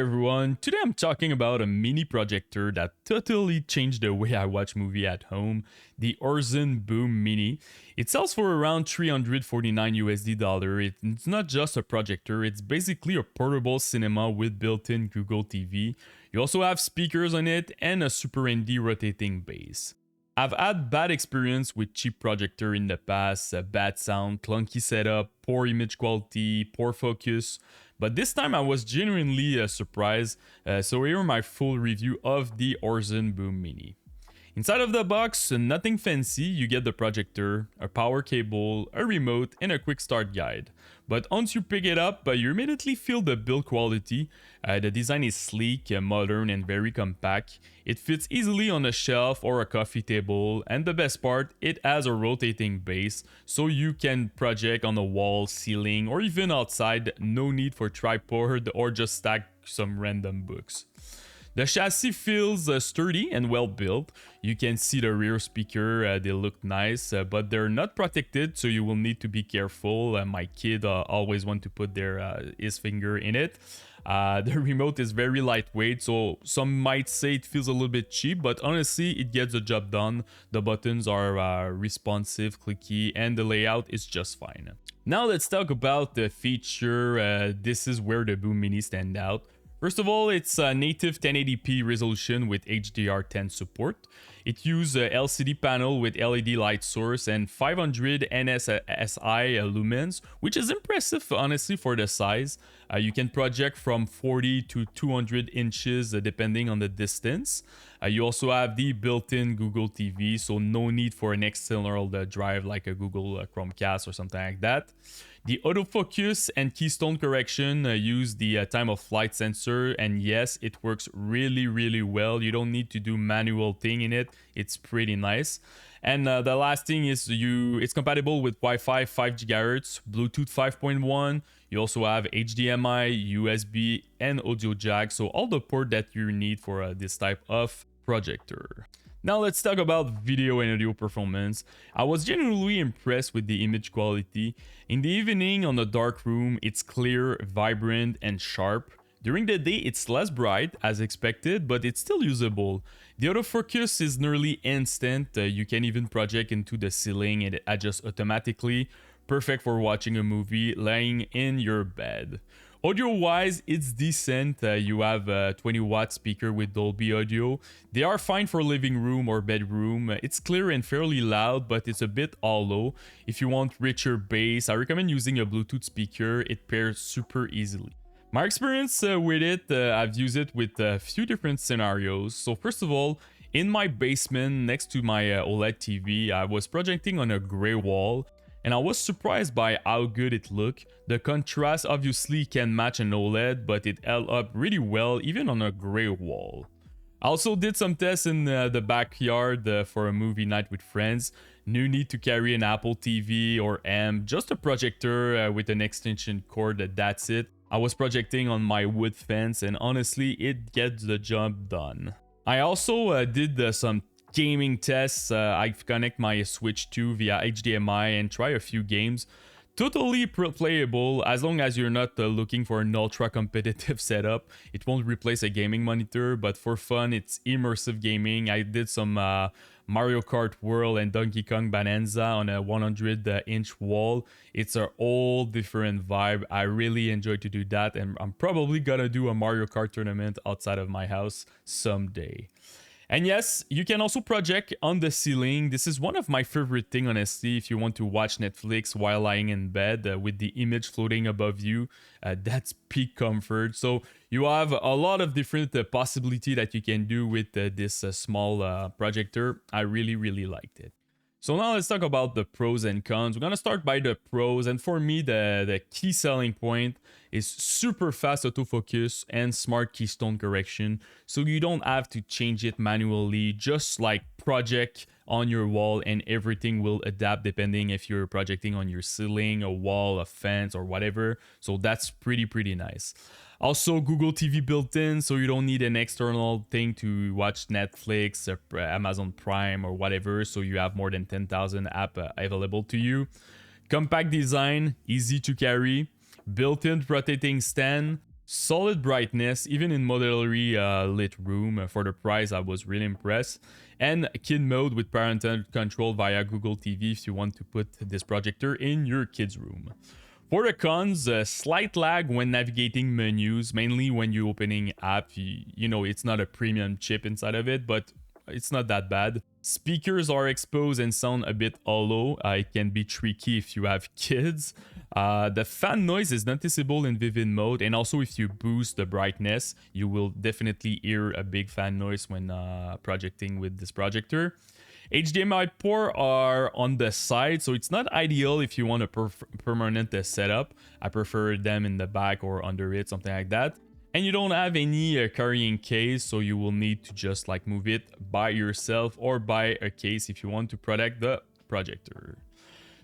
everyone, today I'm talking about a mini projector that totally changed the way I watch movie at home, the Aurzen BOOM Mini. It sells for around 349 USD dollar. It's not just a projector, it's basically a portable cinema with built-in Google TV. You also have speakers on it and a Super ND rotating base. I've had bad experience with cheap projector in the past, bad sound, clunky setup, poor image quality, poor focus, but this time I was genuinely surprised, so here are my full review of the Aurzen BOOM Mini. Inside of the box, nothing fancy, you get the projector, a power cable, a remote, and a quick start guide. But once you pick it up, you immediately feel the build quality. The design is sleek, modern, and very compact. It fits easily on a shelf or a coffee table, and the best part, it has a rotating base, so you can project on the wall, ceiling, or even outside. No need for tripod or just stack some random books. The chassis feels sturdy and well built. You can see the rear speaker, they look nice, but they're not protected, so you will need to be careful. My kid always want to put his finger in it. The remote is very lightweight, so some might say it feels a little bit cheap, but honestly, it gets the job done. The buttons are responsive, clicky, and the layout is just fine. Now let's talk about the feature. This is where the BOOM Mini stand out. First of all, it's a native 1080p resolution with HDR10 support. It uses a LCD panel with LED light source and 500 NSSI lumens, which is impressive honestly for the size. You can project from 40 to 200 inches depending on the distance. You also have the built-in Google TV, so no need for an external drive like a Google Chromecast or something like that. The autofocus and keystone correction use the time of flight sensor, and yes, it works really well. You don't need to do manual thing in it. It's pretty nice. And the last thing is it's compatible with Wi-Fi 5 GHz, Bluetooth 5.1. You also have HDMI, USB, and audio jack, so all the port that you need for this type of projector. Now let's talk about video and audio performance. I was genuinely impressed with the image quality. In the evening on a dark room, it's clear, vibrant, and sharp. During the day, it's less bright as expected, but it's still usable. The autofocus is nearly instant. You can even project into the ceiling and it adjusts automatically. Perfect for watching a movie lying in your bed. Audio-wise, it's decent. You have a 20-watt speaker with Dolby Audio. They are fine for living room or bedroom. It's clear and fairly loud, but it's a bit hollow. If you want richer bass, I recommend using a Bluetooth speaker. It pairs super easily. My experience with it, I've used it with a few different scenarios. So first of all, in my basement next to my OLED TV, I was projecting on a gray wall. And I was surprised by how good it looked. The contrast obviously can match an OLED, but it held up really well even on a gray wall. I also did some tests in the backyard for a movie night with friends. No need to carry an Apple TV or amp, just a projector with an extension cord, that's it. I was projecting on my wood fence and honestly it gets the job done. I also did some gaming tests. I've connect my Switch 2 via HDMI and try a few games. Totally playable as long as you're not looking for an ultra competitive setup. It won't replace a gaming monitor, but for fun, it's immersive gaming. I did some Mario Kart World and Donkey Kong Bonanza on a 100-inch wall. It's a whole different vibe. I really enjoy to do that, and I'm probably gonna do a Mario Kart tournament outside of my house someday. And yes, you can also project on the ceiling. This is one of my favorite things, honestly, if you want to watch Netflix while lying in bed with the image floating above you. That's peak comfort. So you have a lot of different possibility that you can do with this small projector. I really liked it. So now let's talk about the pros and cons. We're gonna start by the pros, and for me, the key selling point is super fast autofocus and smart keystone correction. So you don't have to change it manually, just like project on your wall and everything will adapt depending if you're projecting on your ceiling, a wall, a fence, or whatever. So that's pretty nice. Also, Google TV built in, so you don't need an external thing to watch Netflix, Amazon Prime, or whatever. So you have more than 10,000 apps available to you. Compact design, easy to carry. Built-in rotating stand. Solid brightness, even in moderately lit room. For the price, I was really impressed. And kid mode with parental control via Google TV if you want to put this projector in your kid's room. For the cons, slight lag when navigating menus, mainly when you're opening app. You know, it's not a premium chip inside of it, but it's not that bad. Speakers are exposed and sound a bit hollow. It can be tricky if you have kids. The fan noise is noticeable in vivid mode, and also if you boost the brightness, you will definitely hear a big fan noise when projecting with this projector. HDMI ports are on the side, so it's not ideal if you want a permanent setup. I prefer them in the back or under it, something like that. And you don't have any carrying case, so you will need to just like move it by yourself or buy a case if you want to protect the projector.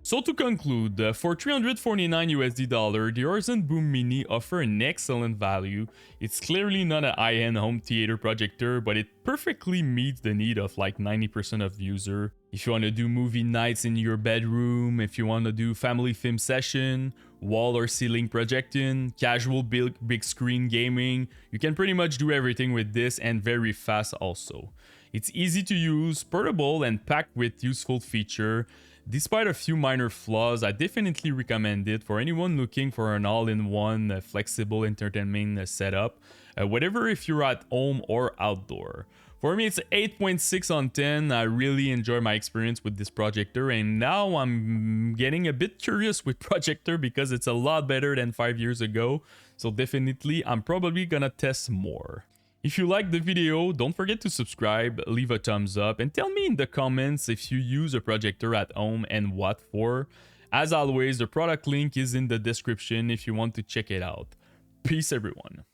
So to conclude, for $349 USD, the Aurzen BOOM Mini offer an excellent value. It's clearly not a high-end home theater projector, but it perfectly meets the need of like 90% of user. If you want to do movie nights in your bedroom, if you want to do family film session, wall or ceiling projecting, casual big screen gaming, you can pretty much do everything with this, and very fast also. It's easy to use, portable, and packed with useful features. Despite a few minor flaws, I definitely recommend it for anyone looking for an all-in-one flexible entertainment setup, whatever if you're at home or outdoor. For me, it's 8.6 on 10. I really enjoy my experience with this projector, and now I'm getting a bit curious with Projector because it's a lot better than 5 years ago. So definitely, I'm probably gonna test more. If you liked the video, don't forget to subscribe, leave a thumbs up, and tell me in the comments if you use a projector at home and what for. As always, the product link is in the description if you want to check it out. Peace everyone.